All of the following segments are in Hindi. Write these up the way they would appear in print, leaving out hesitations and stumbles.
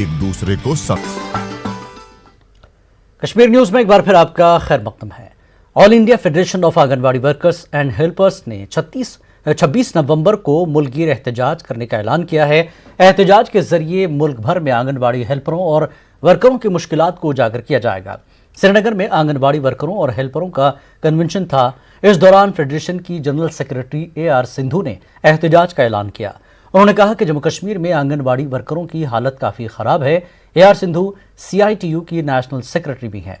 एक दूसरे को कश्मीर न्यूज में एक बार फिर आपका खैर मकदम है। All India federation of anganwadi workers and helpers ने 26 नवंबर को मुल्कगीर एहतजाज करने का ऐलान किया है। एहतजाज के जरिए मुल्क भर में आंगनबाड़ी हेल्परों और वर्करों की मुश्किलात को उजागर किया जाएगा। श्रीनगर में आंगनबाड़ी वर्करों और हेल्परों का कन्वेंशन था। इस दौरान फेडरेशन की जनरल सेक्रेटरी AR सिंधु ने एहतजाज का ऐलान किया। उन्होंने कहा कि जम्मू कश्मीर में आंगनबाड़ी वर्करों की हालत काफी खराब है। AR सिंधु CITU की नेशनल सेक्रेटरी भी हैं।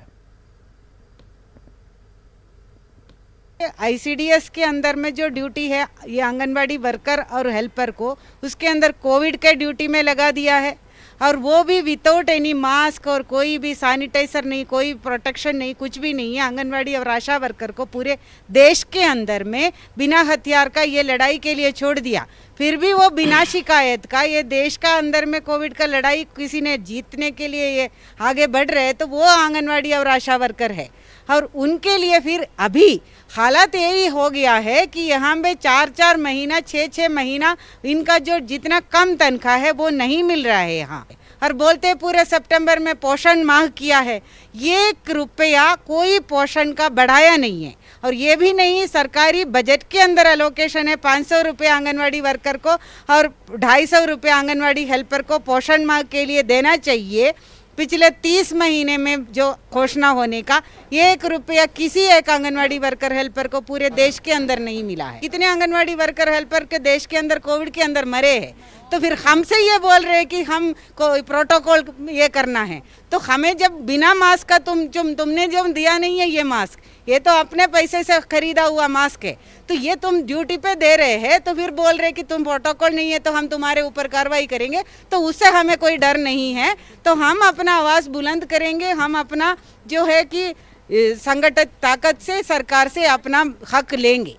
ICDS के अंदर में जो ड्यूटी है ये आंगनबाड़ी वर्कर और हेल्पर को उसके अंदर कोविड के ड्यूटी में लगा दिया है, और वो भी विदाउट एनी मास्क और कोई भी सैनिटाइजर नहीं, कोई प्रोटेक्शन नहीं, कुछ भी नहीं है। आंगनबाड़ी और आशा वर्कर को पूरे देश के अंदर में बिना हथियार का ये लड़ाई के लिए छोड़ दिया, फिर भी वो बिना शिकायत का ये देश का अंदर में कोविड का लड़ाई किसी ने जीतने के लिए ये आगे बढ़ रहे हैं, तो वो आंगनबाड़ी और आशा वर्कर है। और उनके लिए फिर अभी हालात यही हो गया है कि यहाँ पे 4-4 महीना 6-6 महीना इनका जो जितना कम तनख्वाह है वो नहीं मिल रहा है यहाँ। और बोलते पूरे सितंबर में पोषण माह किया है, 1 रुपया कोई पोषण का बढ़ाया नहीं है। और ये भी नहीं, सरकारी बजट के अंदर एलोकेशन है 500 रुपये आंगनवाड़ी वर्कर को और 250 रुपये आंगनवाड़ी हेल्पर को पोषण माह के लिए देना चाहिए। पिछले 30 महीने में जो घोषणा होने का 1 रुपया किसी एक आंगनवाड़ी वर्कर हेल्पर को पूरे देश के अंदर नहीं मिला है। कितने आंगनवाड़ी वर्कर हेल्पर के देश के अंदर कोविड के अंदर मरे हैं, तो फिर हमसे ये बोल रहे हैं कि हम को प्रोटोकॉल ये करना है। तो हमें जब बिना मास्क का तुमने जो दिया नहीं है ये मास्क, ये तो अपने पैसे से खरीदा हुआ मास्क है, तो ये तुम ड्यूटी पे दे रहे हैं, तो फिर बोल रहे कि तुम प्रोटोकॉल नहीं है तो हम तुम्हारे ऊपर कार्रवाई करेंगे। तो उससे हमें कोई डर नहीं है, तो हम अपना आवाज़ बुलंद करेंगे। हम अपना जो है कि संगठित ताकत से सरकार से अपना हक लेंगे।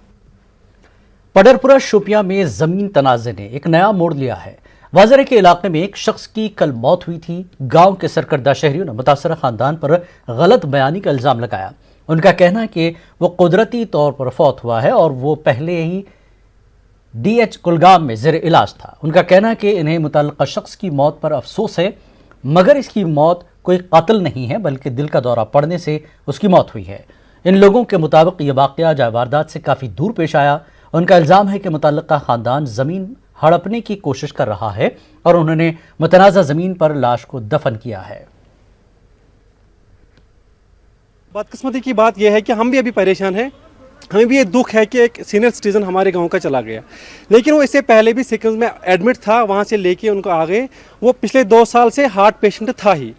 पडरपुरा शोपियां में जमीन तनाजे ने एक नया मोड़ लिया है। वाजरे के इलाके में एक शख्स की कल मौत हुई थी। गांव के सरकर्दा शहरियों ने मुतासरा खानदान पर गलत बयानी का इल्जाम लगाया। उनका कहना है कि वो कुदरती तौर पर फौत हुआ है और वो पहले ही DH कुलगाम में ज़ेर इलाज था। उनका कहना है कि इन्हें मुतल्लिका शख्स की मौत पर अफसोस है, मगर इसकी मौत कोई कत्ल नहीं है बल्कि दिल का दौरा पड़ने से उसकी मौत हुई है। इन लोगों के मुताबिक ये वाक़या जाए वारदात से काफ़ी दूर पेश आया। उनका इल्ज़ाम है कि मुतल्लिका ख़ानदान ज़मीन हड़पने की कोशिश कर रहा है और उन्होंने मुतनाज़ा ज़मीन पर लाश को दफन किया है। बदकिस्मती की बात यह है कि हम भी अभी परेशान हैं। हमें भी ये दुख है कि एक सीनियर सिटीज़न हमारे गांव का चला गया, लेकिन वो इससे पहले भी सिकम्स में एडमिट था, वहां से लेके उनको आ गए। वो पिछले 2 साल से हार्ट पेशेंट था ही।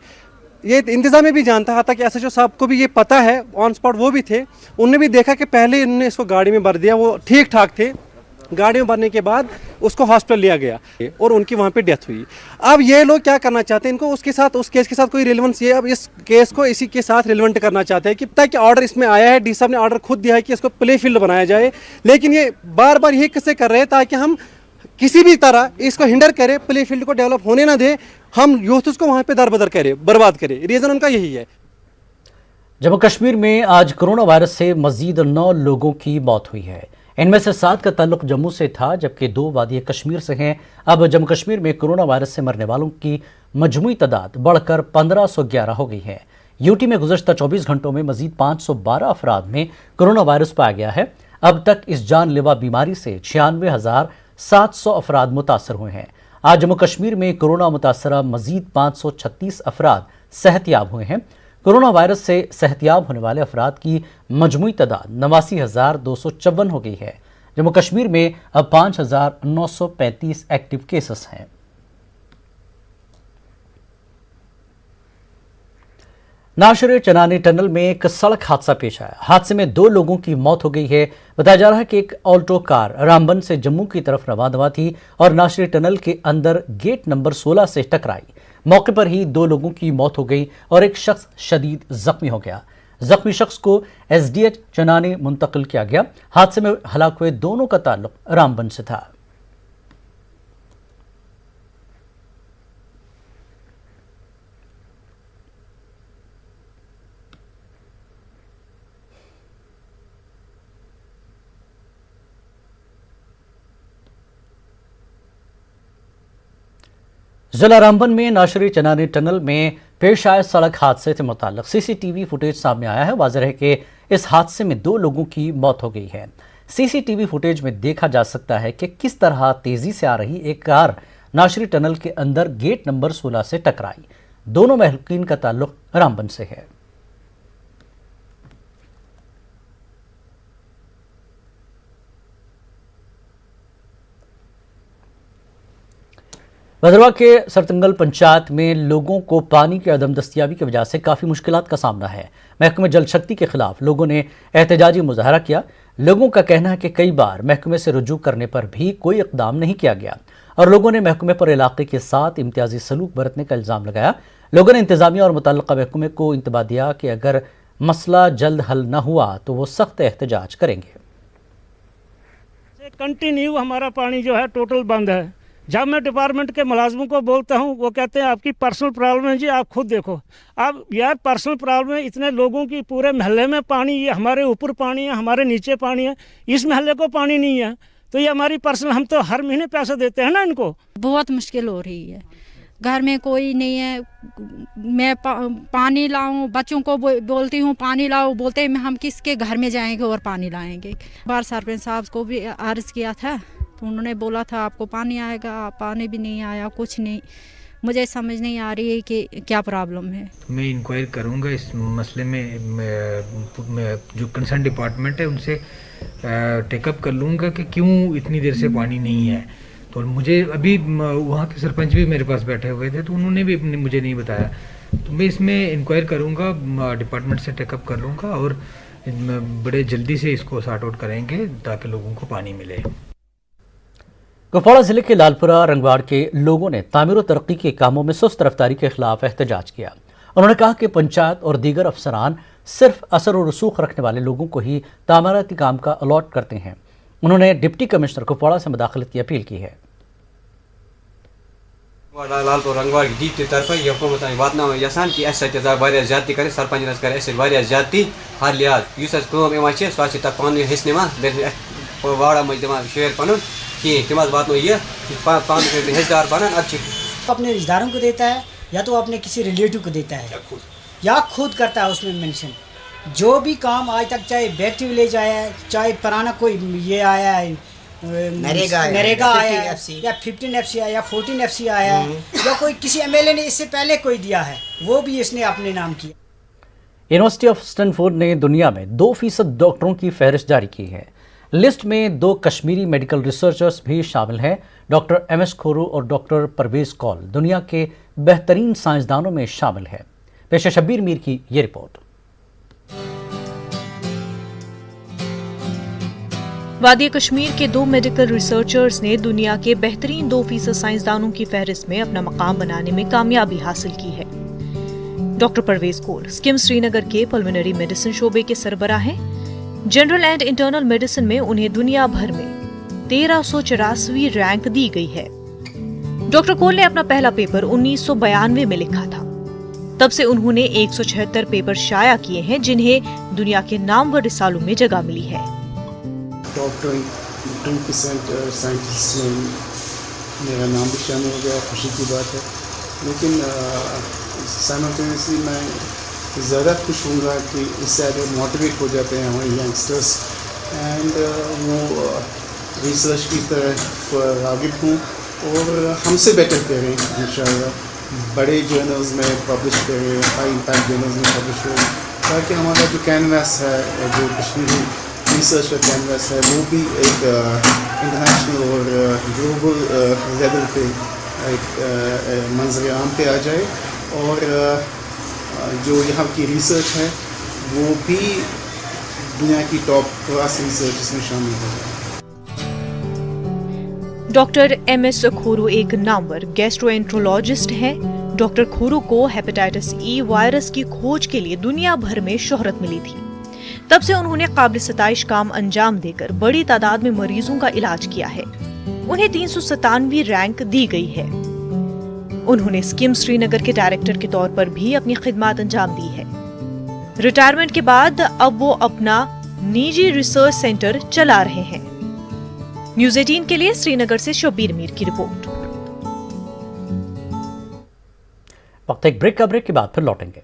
ये इंतज़ाम में भी जानता था कि SHO साहब को भी ये पता है, ऑन स्पॉट वो भी थे। उनने भी देखा कि पहले उन्होंने इसको गाड़ी में भर दिया, वो ठीक ठाक थे। गाड़ी में भरने के बाद उसको हॉस्पिटल लिया गया और उनकी वहाँ पे डेथ हुई। अब ये लोग क्या करना चाहते हैं, इनको उसके साथ उस केस के साथ कोई रिलेवेंस, ये अब इस केस को इसी के साथ रिलेवेंट करना चाहते हैं कि ताकि ऑर्डर इसमें आया है, डी साहब ने ऑर्डर खुद दिया है कि इसको प्ले फील्ड बनाया जाए, लेकिन ये बार बार यही किस्से कर रहे हैं ताकि हम किसी भी तरह इसको हिंडर करें, प्ले फील्ड को डेवलप होने ना दे, हम यूथ को वहाँ पे दरबदर करें, बर्बाद करें। रीज़न उनका यही है। जम्मू कश्मीर में आज कोरोना वायरस से मजीद 9 लोगों की मौत हुई है। इनमें से 7 का ताल्लुक जम्मू से था, जबकि 2 वादी कश्मीर से हैं। अब जम्मू कश्मीर में कोरोना वायरस से मरने वालों की मजमूई तादाद बढ़कर 1511 हो गई है। यूटी में गुज़श्ता 24 घंटों में मजीद 512 अफराद में कोरोना वायरस पाया गया है। अब तक इस जानलेवा बीमारी से 96,700 अफराद मुतासर हुए हैं। आज जम्मू कश्मीर में कोरोना मुतासरा मजीद 536 अफराद सेहतयाब हुए हैं। कोरोना वायरस से सेहतयाब होने वाले अफराद की मजमूई तादाद 89,254 हो गई है। जम्मू कश्मीर में अब 5,935 एक्टिव केसेस हैं। नाशरे चनानी टनल में एक सड़क हादसा पेश आया। हादसे में 2 लोगों की मौत हो गई है। बताया जा रहा है कि एक ऑल्टो कार रामबन से जम्मू की तरफ रवाना थी और नाशरे टनल के अंदर गेट नंबर 16 से टकराई। मौके पर ही 2 लोगों की मौत हो गई और एक शख्स शदीद जख्मी हो गया। जख्मी शख्स को SDH चनानी मुंतकिल किया गया। हादसे में हलाक हुए दोनों का ताल्लुक रामबन से था। जिला रामबन में नाशरी चनानी टनल में पेश आए सड़क हादसे से मुताल्लिक सीसीटीवी फुटेज सामने आया है। वाज़ेह है कि इस हादसे में 2 लोगों की मौत हो गई है। सीसीटीवी फुटेज में देखा जा सकता है कि किस तरह तेजी से आ रही एक कार नाशरी टनल के अंदर गेट नंबर 16 से टकराई। दोनों महलूकीन का ताल्लुक रामबन से है। भद्रवाह के सरतंगल पंचायत में लोगों को पानी की अदम दस्तियाबी की वजह से काफ़ी मुश्किलात का सामना है। महकमे जल शक्ति के खिलाफ लोगों ने एहतजाजी मुजाहरा किया। लोगों का कहना है कि कई बार महकमे से रुजू करने पर भी कोई इकदाम नहीं किया गया और लोगों ने महकमे पर इलाके के साथ इम्तियाजी सलूक बरतने का इल्ज़ाम लगाया। लोगों ने इंतजामिया और मुतल्लिका महकमे को इंतबाह दिया कि अगर मसला जल्द हल न हुआ तो वो सख्त एहतजाज करेंगे। कंटिन्यू हमारा पानी जो है टोटल बंद है। जब मैं डिपार्टमेंट के मुलाजमों को बोलता हूँ वो कहते हैं आपकी पर्सनल प्रॉब्लम है जी, आप खुद देखो। अब यार पर्सनल प्रॉब्लम है, इतने लोगों की पूरे मोहल्ले में पानी, ये हमारे ऊपर पानी है, हमारे नीचे पानी है, इस मोहल्ले को पानी नहीं है, तो ये हमारी पर्सनल, हम तो हर महीने पैसा देते हैं ना इनको। बहुत मुश्किल हो रही है, घर में कोई नहीं है, मैं पानी लाऊं, बच्चों को बोलती हूँ पानी लाओ, बोलते हैं हम किसके घर में जाएंगे और पानी लाएंगे। बार सरपंच साहब को भी अर्ज किया था तो उन्होंने बोला था आपको पानी आएगा, पानी भी नहीं आया, कुछ नहीं। मुझे समझ नहीं आ रही है कि क्या प्रॉब्लम है। तो मैं इंक्वायर करूंगा इस मसले में, मैं जो कंसर्न डिपार्टमेंट है उनसे टेकअप कर लूँगा कि क्यों इतनी देर से पानी नहीं है। तो मुझे अभी वहाँ के सरपंच भी मेरे पास बैठे हुए थे तो उन्होंने भी मुझे नहीं बताया। तो मैं इसमें इंक्वायर करूँगा, डिपार्टमेंट से टेकअप कर लूँगा और बड़े जल्दी से इसको सॉर्ट आउट करेंगे ताकि लोगों को पानी मिले। कुपवाड़ा जिले के लालपुरा रंगवाड़ के लोगों ने तामीर और तरक्की के कामों में सुस्त रफ्तारी के खिलाफ एहतजाज किया। उन्होंने कहा कि पंचायत और दीगर अफसरान सिर्फ असर और रसूख रखने वाले लोगों को ही तामीराती काम का अलॉट करते हैं। उन्होंने डिप्टी कमिश्नर कुपवाड़ा से मुदाखलत की अपील की है। लालपुर रंगवाड़ की डी तरफ यह हुकूमत वातन यसान कि ज्यादा कर सरपंच कर ज्यादा हर लिहाज सह पान हिस्स निवान वाड़ा मज दिवान शेर पन कहें तम वातो यह पान हिस्सेदार बनान। अपने रिश्तेदारों को देता है या तो अपने किसी रिलेटिव को देता है या खुद करता है। उसमें मेंशन जो भी काम आज तक, चाहे बैक टू विलेज आया है, चाहे पुराना कोई ये आया है नरेगा आया है या 15 FC आया या 14 FC आया है या कोई किसी MLA ने इससे पहले कोई दिया है वो भी इसने अपने नाम किया। यूनिवर्सिटी ऑफ स्टैनफोर्ड ने दुनिया में 2% डॉक्टरों की फहरिस्त जारी की है। लिस्ट में 2 कश्मीरी मेडिकल रिसर्चर्स भी शामिल हैं। डॉक्टर MS खोरू और डॉक्टर परवेज कौल दुनिया के बेहतरीन साइंसदानों में शामिल है। पेश शब्बीर मीर की ये रिपोर्ट। वादी कश्मीर के 2 मेडिकल रिसर्चर्स ने दुनिया के बेहतरीन 2% साइंसदानों की फहरिस्त में अपना मकाम बनाने में कामयाबी हासिल की है। डॉक्टर परवेज कौल स्किम श्रीनगर के पल्मोनरी मेडिसिन शोबे के सरबराह हैं। जनरल एंड इंटरनल मेडिसिन में उन्हें दुनिया भर में 1384वीं रैंक दी गई है। डॉक्टर कौल ने अपना पहला पेपर 1992 में लिखा था। तब से उन्होंने 176 पेपर शाया किए हैं जिन्हें दुनिया के नामवर रिसालों में जगह मिली है। टॉप 20% साइंटिस्ट में मेरा नाम भी शामिल हो गया, खुशी की बात है। लेकिन साइमल्टेनियसली मैं ज़्यादा खुश हूँगा कि इससे अगर मोटिवेट हो जाते हैं हमारे यंगस्टर्स एंड वो रिसर्च की तरफ राग़िब हों और हमसे बेटर करें इंशाअल्लाह, बड़े जर्नल्स में पब्लिश करें, हाई इम्पैक्ट जर्नल्स में पब्लिश करें, ताकि हमारा जो कैनवास है, जो कश्मीरी रिसर्च का कैनवास है, वो भी एक इंटरनेशनल और ग्लोबल लेवल पे एक मंजर आम पे आ जाए और जो यहाँ की रिसर्च है वो भी दुनिया की टॉप क्लास रिसर्च इसमें शामिल हो जाए। डॉक्टर MS खोरू एक नामवर गैस्ट्रोएंट्रोलॉजिस्ट हैं। डॉक्टर खोरू को हेपेटाइटिस E वायरस की खोज के लिए दुनिया भर में शोहरत मिली थी। तब से उन्होंने काबिल सताइश काम अंजाम देकर बड़ी तादाद में मरीजों का इलाज किया है। उन्हें 397वीं रैंक दी गई है। उन्होंने स्किम श्रीनगर के डायरेक्टर के तौर पर भी अपनी खिदमत अंजाम दी है। रिटायरमेंट के बाद अब वो अपना निजी रिसर्च सेंटर चला रहे हैं। न्यूज़ 18 के लिए श्रीनगर से शब्बीर मीर की रिपोर्ट। वक्त एक ब्रेक के बाद फिर लौटेंगे।